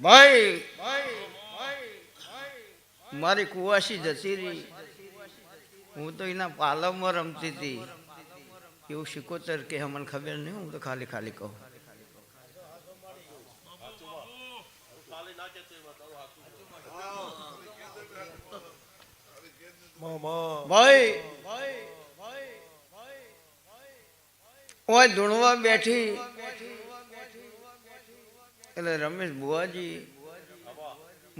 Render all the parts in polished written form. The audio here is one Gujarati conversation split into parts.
ભાઈ મારી કુવાસી જતી રહી, હું તો એના પાલવમાં રમતી હતી. એવું શિકોતર કે મને ખબર નહીં, હું તો ખાલી ખાલી કહું. ભાઈ ઓય ધૂણવા બેઠી એટલે રમેશ બુવાજી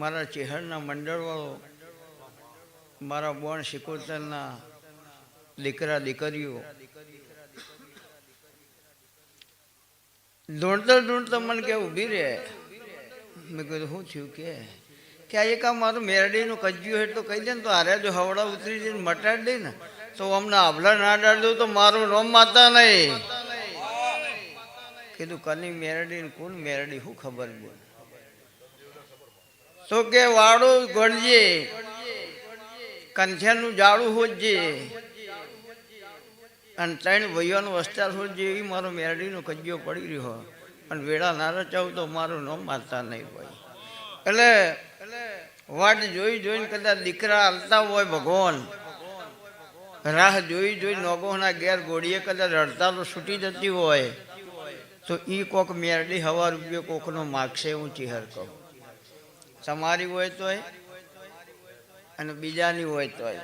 મારા ચેહરના મંડળ વાળો, મારા બોણ શિકોતરના દીકરા દીકરીઓ ધૂણતા ધૂણતા મને કે ઊભી રહે. મેં કીધું શું થયું કે આ એક આ મારું મેરડીનું કજ્યું હોય તો કહી દે ને, તો હારે જો હવડા ઉતરી જઈને મટાડી દે ને તો અમને આભલા ના ડાળ દઉં તો મારું રોમ માતા નહીં. કીધું કની મેરડી ને કોણ મેરડી શું ખબર છે? તો કે વાળું ગણજે, કંઠિયાનું જાડું હોજે અને 3 ભાઈઓનો વસ્તાર હોજે. એ મારો મેરડીનો કજ્યો પડી રહ્યો અને વેળા ના રચાવું તો મારું નામ મારતા નહીં ભાઈ. એટલે વાટ જોઈ જોઈને કદાચ દીકરા હાલતા હોય, ભગવાન રાહ જોઈ જોઈ નોગોના ઘેર ગોળીએ કદાચ હડતાલો છૂટી જતી હોય તો એ કોક મેરડી હવા રૂપિયો કોકનો માગશે. હું ચિહર કહું, તમારી હોય તોય અને બીજાની હોય તોય